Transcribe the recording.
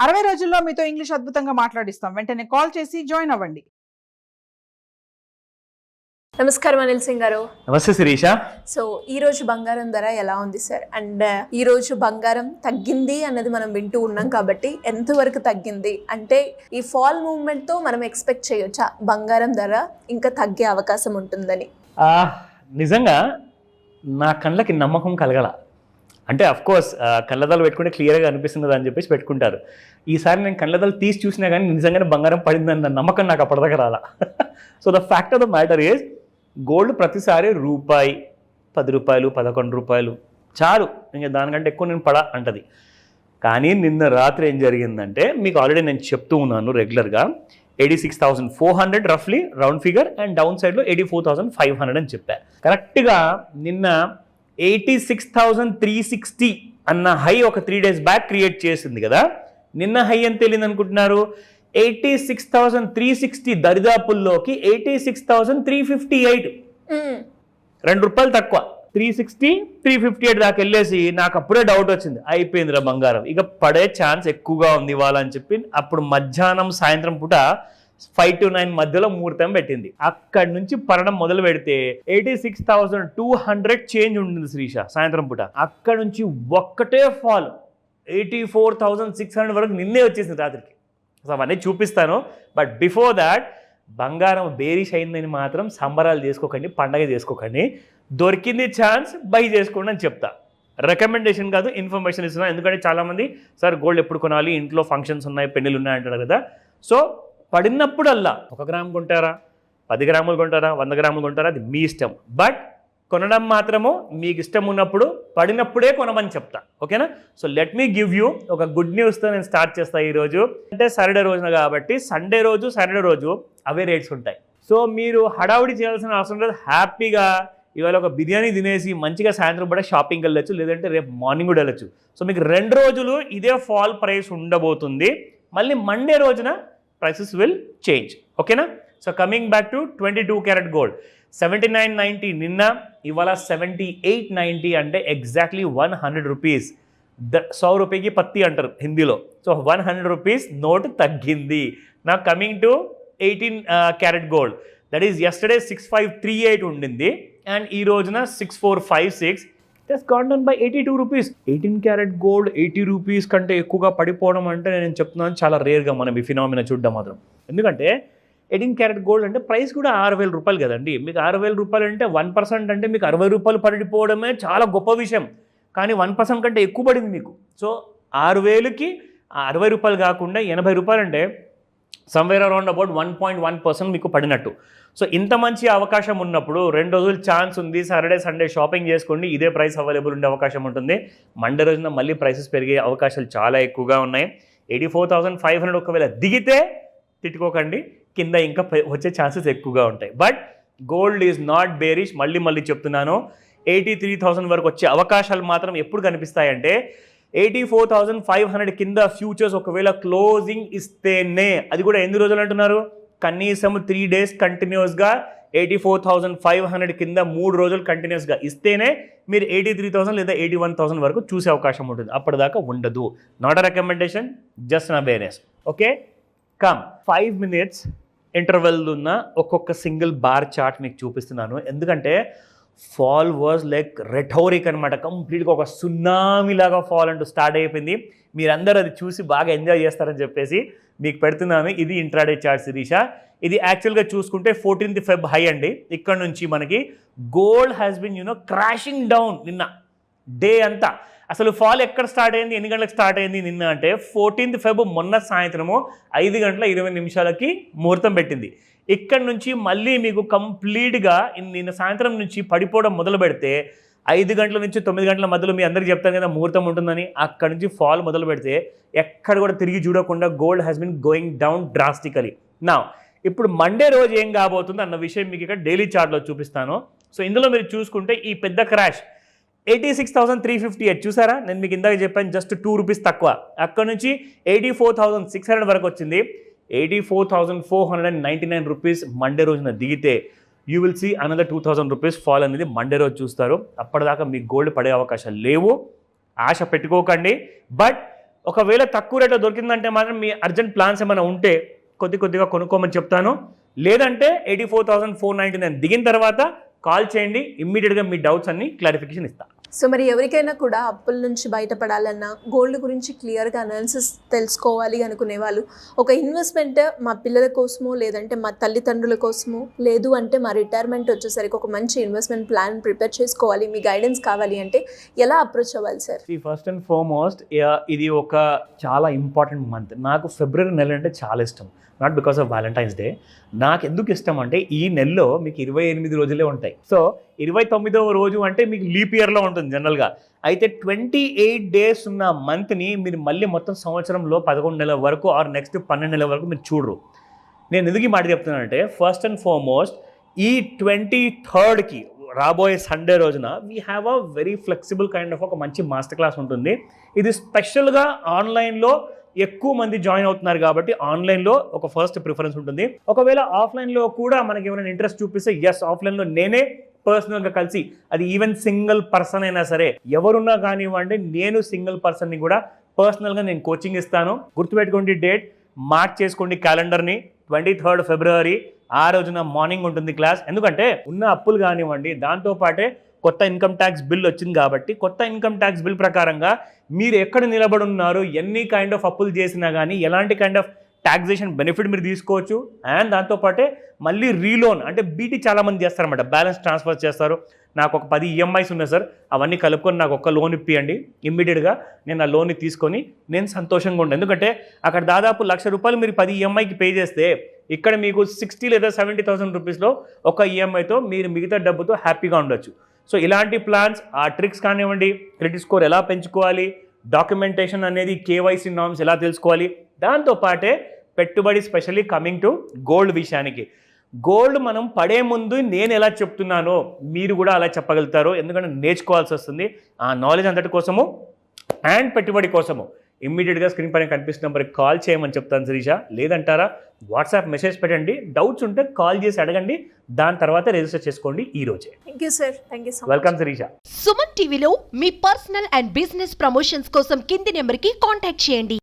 60 రోజుల్లో మీతో ఇంగ్లీష్ అద్భుతంగా మాట్లాడిస్తాం. వెంటనే కాల్ చేసి జాయిన్ అవ్వండి. నమస్కారం అనిల్ సింగ్ గారు. నమస్తే శిరీష. సో ఈ రోజు బంగారం ధర ఎలా ఉంది సార్? అండ్ ఈ రోజు బంగారం తగ్గింది అన్నది మనం వింటూ ఉన్నాం కాబట్టి ఎంతవరకు తగ్గింది, అంటే ఈ ఫాల్ మూవ్మెంట్ తో మనం ఎక్స్పెక్ట్ చేయొచ్చా బంగారం ధర ఇంకా తగ్గే అవకాశం ఉంటుందని? నిజంగా నా కళ్ళకి నమ్మకం కలగల. అంటే అఫ్కోర్స్ కళ్ళదాలు పెట్టుకుంటే క్లియర్గా అనిపిస్తుంది అని చెప్పేసి పెట్టుకుంటారు. ఈసారి నేను కళ్ళదాలు తీసి చూసినా కానీ నిజంగానే బంగారం పడిందన్న నమ్మకం నాకు అప్పటిదాకా రాలా. So the fact of the matter is gold ప్రతిసారి రూపాయి, 10 రూపాయలు, 11 రూపాయలు చాలు, ఇంకా దానికంటే ఎక్కువ నేను పడా అంటది. కానీ నిన్న రాత్రి ఏం జరిగిందంటే మీకు ఆల్రెడీ నేను చెప్తూ ఉన్నాను రెగ్యులర్గా 86,400 రఫ్లీ రౌండ్ ఫిగర్ అండ్ డౌన్ సైడ్లో 84,500 అని చెప్పా. కరెక్ట్గా నిన్న 86,360 అన్న హై ఒక 3 days బ్యాక్ క్రియేట్ చేసింది కదా. నిన్న హై అని తెలియదు అనుకుంటున్నారు, 86,360 దరిదాపుల్లోకి 86,358, 2 రూపాయలు తక్కువ. 360, 358 దాకా వెళ్ళేసి నాకు అప్పుడే డౌట్ వచ్చింది, అయిపోయిందిరా బంగారం, ఇక పడే ఛాన్స్ ఎక్కువగా ఉంది ఇవాళ అని చెప్పి అప్పుడు మధ్యాహ్నం సాయంత్రం పూట 5 to 9 మధ్యలో ముహూర్తం పెట్టింది. అక్కడి నుంచి పడడం మొదలు పెడితే 86,200 చేంజ్ ఉంటుంది శ్రీష సాయంత్రం పూట. అక్కడి నుంచి ఒక్కటే ఫాల్ 84,600 వరకు నిన్నే వచ్చేసింది రాత్రికి. సో అవన్నీ చూపిస్తాను. బట్ బిఫోర్ దాట్ బంగారం బేరిష్ అయిందని మాత్రం సంబరాలు చేసుకోకండి, పండగ చేసుకోకండి. దొరికింది ఛాన్స్ బై చేసుకోండి అని చెప్తా. రికమెండేషన్ కాదు, ఇన్ఫర్మేషన్ ఇస్తున్నాను. ఎందుకంటే చాలామంది సార్ గోల్డ్ ఎప్పుడు కొనాలి, ఇంట్లో ఫంక్షన్స్ ఉన్నాయి, పెళ్ళిళ్ళు ఉన్నాయి అంటారు కదా. సో పడినప్పుడల్లా 1 గ్రాము కొంటారా, 10 గ్రాములు కొంటారా, 100 గ్రాములు కొంటారా, అది మీ ఇష్టం. బట్ కొనడం మాత్రము మీకు ఇష్టం ఉన్నప్పుడు పడినప్పుడే కొనమని చెప్తా, ఓకేనా? So let me give you ఒక గుడ్ న్యూస్తో నేను స్టార్ట్ చేస్తాను ఈరోజు. అంటే సాటర్డే రోజున కాబట్టి సండే రోజు సాటర్డే రోజు అవే రేట్స్ ఉంటాయి. సో మీరు హడావుడి చేయాల్సిన అవసరం లేదు. హ్యాపీగా ఇవాళ ఒక బిర్యానీ తినేసి మంచిగా సాయంత్రం పూట షాపింగ్కి వెళ్ళొచ్చు, లేదంటే రేపు మార్నింగ్ కూడా వెళ్ళొచ్చు. సో మీకు 2 రోజులు ఇదే ఫాల్ ప్రైస్ ఉండబోతుంది. మళ్ళీ మండే రోజున prices will change, ఓకేనా? So coming back to 22 carat gold 7990 నిన్న, ఇవాళ 7890, అంటే ఎగ్జాక్ట్లీ 100 రూపీస్. 100 రూపాయికి పత్తి అంటారు హిందీలో. సో 100 రూపీస్ నోట్ తగ్గింది. నా coming to 18 carat gold, that is yesterday 6538 ఉండింది అండ్ ఈ రోజున 6456. It has gone down by 82 rupees. 18 carat gold 80 rupees కంటే ఎక్కువగా పడిపోవడం అంటే నేను చెప్తున్నాను చాలా రేర్గా మనం ఈ ఫినామినా చూడడం మాత్రం. ఎందుకంటే 18 క్యారెట్ గోల్డ్ అంటే ప్రైస్ కూడా 6,000 రూపాయలు కదండి. మీకు 6,000 రూపాయలు అంటే 1% అంటే మీకు 60 రూపాయలు పడిపోవడమే చాలా గొప్ప విషయం. కానీ 1% కంటే ఎక్కువ పడింది మీకు. సో 6,000కి 60 రూపాయలు కాకుండా 80 రూపాయలు అంటే సమ్వేర్ అరౌండ్ అబౌట్ 1.1% మీకు పడినట్టు. సో ఇంత మంచి అవకాశం ఉన్నప్పుడు 2 రోజులు ఛాన్స్ ఉంది. సాటర్డే సండే షాపింగ్ చేసుకోండి, ఇదే ప్రైస్ అవైలబుల్ ఉండే అవకాశం ఉంటుంది. మండే రోజున మళ్ళీ ప్రైసెస్ పెరిగే అవకాశాలు చాలా ఎక్కువగా ఉన్నాయి. 84,500 ఒకవేళ దిగితే తిట్టుకోకండి, కింద ఇంకా వచ్చే ఛాన్సెస్ ఎక్కువగా ఉంటాయి. But gold is not bearish. మళ్ళీ చెప్తున్నాను, 83,000 వరకు వచ్చే అవకాశాలు మాత్రం ఎప్పుడు కనిపిస్తాయంటే 84,500 కింద ఫ్యూచర్స్ ఒకవేళ క్లోజింగ్ ఇస్తేనే. అది కూడా ఎన్ని రోజులు అంటున్నారు? కనీసం 3 days కంటిన్యూస్గా 84,500 కింద 3 రోజులు కంటిన్యూస్గా ఇస్తేనే మీరు 83,000 లేదా 81,000 వరకు చూసే అవకాశం ఉంటుంది. అప్పటిదాకా ఉండదు. నాట్ అ రికమెండేషన్, జస్ట్ నా awareness. Okay, come 5 minutes interval ఉన్న ఒక్కొక్క సింగిల్ బార్ చార్ట్ మీకు చూపిస్తున్నాను. ఎందుకంటే ఫాల్ వాజ్ లైక్ రెటోరిక్ అనమాట. కంప్లీట్గా ఒక సునామీలాగా ఫాల్ అంటూ స్టార్ట్ అయిపోయింది. మీరందరూ అది చూసి బాగా ఎంజాయ్ చేస్తారని చెప్పేసి మీకు పెడుతున్నాను. ఇది ఇంట్రాడే చార్ట్ శిరీష. ఇది యాక్చువల్గా చూసుకుంటే 14th Feb హై అండి. ఇక్కడ నుంచి మనకి gold has been crashing down నిన్న డే అంతా. అసలు ఫాల్ ఎక్కడ స్టార్ట్ అయింది, ఎన్ని గంటలకు స్టార్ట్ అయింది నిన్న అంటే 14th Feb మొన్న సాయంత్రము 5:20 ముహూర్తం పెట్టింది. ఇక్కడ నుంచి మళ్ళీ మీకు కంప్లీట్గా నిన్న సాయంత్రం నుంచి పడిపోవడం మొదలు పెడితే 5 గంటల నుంచి 9 గంటల మధ్యలో మీ అందరికీ చెప్తాను కదా ముహూర్తం ఉంటుందని. అక్కడ నుంచి ఫాల్ మొదలు పెడితే ఎక్కడ కూడా తిరిగి చూడకుండా gold has been going down drastically. నా ఇప్పుడు మండే రోజు ఏం కాబోతుంది అన్న విషయం మీకు ఇక్కడ డైలీ చార్ట్లో చూపిస్తాను. సో ఇందులో మీరు చూసుకుంటే ఈ పెద్ద క్రాష్ 86,358 చూసారా? నేను మీకు ఇందాక చెప్పాను జస్ట్ 2 రూపీస్ తక్కువ. అక్కడ నుంచి 84,600 వరకు వచ్చింది. 84,499 రూపీస్ మండే రోజున దిగితే you will see another 2,000 rupees fall అనేది మండే రోజు చూస్తారు. అప్పటిదాకా మీకు గోల్డ్ పడే అవకాశాలు లేవు, ఆశ పెట్టుకోకండి. బట్ ఒకవేళ తక్కువ రేట్లో దొరికిందంటే మాత్రం మీ అర్జెంట్ ప్లాన్స్ ఏమైనా ఉంటే కొద్దిగా కొనుక్కోమని చెప్తాను. లేదంటే 84,499 దిగిన తర్వాత కాల్ చేయండి, ఇమ్మీడియట్గా మీ డౌట్స్ అన్ని క్లారిఫికేషన్ ఇస్తాను. సో మరి ఎవరికైనా కూడా అప్పుల నుంచి బయటపడాలన్నా, గోల్డ్ గురించి క్లియర్గా అనాలిసిస్ తెలుసుకోవాలి అనుకునే వాళ్ళు, ఒక ఇన్వెస్ట్మెంట్ మా పిల్లల కోసమో లేదంటే మా తల్లిదండ్రుల కోసమో, లేదు అంటే మా రిటైర్మెంట్ వచ్చేసరికి ఒక మంచి ఇన్వెస్ట్మెంట్ ప్లాన్ ప్రిపేర్ చేసుకోవాలి, మీ గైడెన్స్ కావాలి అంటే ఎలా అప్రోచ్ అవ్వాలి సార్? ఫస్ట్ అండ్ ఫార్మోస్ట్ ఇది ఒక చాలా ఇంపార్టెంట్ మంత్. నాకు ఫిబ్రవరి నెల అంటే చాలా ఇష్టం. Not because of Valentine's day. నాకు ఎందుకు ఇష్టం అంటే ఈ నెలలో మీకు 28 రోజులే ఉంటాయి. సో 29వ రోజు అంటే మీకు లీప్ ఇయర్లో ఉంటుంది జనరల్గా. అయితే 28 డేస్ ఉన్న మంత్ని మీరు మళ్ళీ మొత్తం సంవత్సరంలో 11 నెలల వరకు ఆర్ నెక్స్ట్ 12 నెలల వరకు మీరు చూడరు. నేను ఎందుకు ఈ మాట చెప్తున్నానంటే ఫస్ట్ అండ్ ఫార్మోస్ట్ ఈ 23rdకి రాబోయే సండే రోజున we have a very flexible kind of ఒక మంచి మాస్టర్ క్లాస్ ఉంటుంది. ఇది స్పెషల్గా ఆన్లైన్లో ఎక్కువ మంది జాయిన్ అవుతున్నారు కాబట్టి ఆన్లైన్లో ఒక ఫస్ట్ ప్రిఫరెన్స్ ఉంటుంది. ఒకవేళ ఆఫ్లైన్లో కూడా మనకి ఏమైనా ఇంట్రెస్ట్ చూపిస్తే ఆఫ్లైన్లో నేనే పర్సనల్గా కలిసి, అది ఈవెన్ సింగిల్ పర్సన్ అయినా సరే ఎవరున్నా కానివ్వండి, నేను సింగిల్ పర్సన్ని కూడా పర్సనల్గా నేను కోచింగ్ ఇస్తాను. గుర్తుపెట్టుకోండి, డేట్ మార్క్ చేసుకోండి క్యాలెండర్ని. 23rd ఫిబ్రవరి ఆ రోజున మార్నింగ్ ఉంటుంది క్లాస్. ఎందుకంటే ఉన్న అప్పులు కానివ్వండి, దాంతోపాటే కొత్త ఇన్కమ్ ట్యాక్స్ బిల్ వచ్చింది కాబట్టి కొత్త ఇన్కమ్ ట్యాక్స్ బిల్ ప్రకారంగా మీరు ఎక్కడ నిలబడి ఉన్నారు, ఎన్ని కైండ్ ఆఫ్ అప్పులు చేసినా కానీ ఎలాంటి కైండ్ ఆఫ్ ట్యాక్సేషన్ బెనిఫిట్ మీరు తీసుకోవచ్చు. అండ్ దాంతోపాటే మళ్ళీ రీలోన్ అంటే బీటీ చాలామంది చేస్తారన్నమాట, బ్యాలెన్స్ ట్రాన్స్ఫర్ చేస్తారు. నాకు ఒక 10 EMIs ఉన్నాయి సార్, అవన్నీ కలుపుకొని నాకు ఒక లోన్ ఇప్పియండి. ఇమ్మీడియట్గా నేను ఆ లోన్ని తీసుకొని నేను సంతోషంగా ఉంటాను. ఎందుకంటే అక్కడ దాదాపు ₹1,00,000 మీరు 10 EMIకి పే చేస్తే ఇక్కడ మీకు 60 లేదా 70,000 రూపీస్లో ఒక EMIతో మీరు మిగతా డబ్బుతో హ్యాపీగా ఉండొచ్చు. సో ఇలాంటి ప్లాన్స్, ఆ ట్రిక్స్ కానివ్వండి, క్రెడిట్ స్కోర్ ఎలా పెంచుకోవాలి, డాక్యుమెంటేషన్ అనేది KYC నామ్స్ ఎలా తెలుసుకోవాలి, దాంతోపాటే పెట్టుబడి స్పెషల్లీ కమింగ్ టు గోల్డ్ విషయానికి. గోల్డ్ మనం పడే ముందు నేను ఎలా చెప్తున్నానో మీరు కూడా అలా చెప్పగలుగుతారు. ఎందుకంటే నేర్చుకోవాల్సి వస్తుంది. ఆ నాలెడ్జ్ అంతటి కోసము అండ్ పెట్టుబడి కోసము ఇమ్మీడియట్గా స్క్రీన్ పైన కనిపిస్తున్న నెంబర్కి కాల్ చేయమని చెప్తాను శిరీష. లేదంటారా వాట్సాప్ మెసేజ్ పెట్టండి, డౌట్స్ ఉంటే కాల్ చేసి అడగండి, దాని తర్వాత రిజిస్టర్ చేసుకోండి ఈ రోజే. Thank you sir. Thank you so much. Welcome Shirisha. Suman టీవీలో మీ పర్సనల్ అండ్ బిజినెస్ ప్రమోషన్స్ కోసం కింది నెంబర్కి కాంటాక్ట్ చేయండి.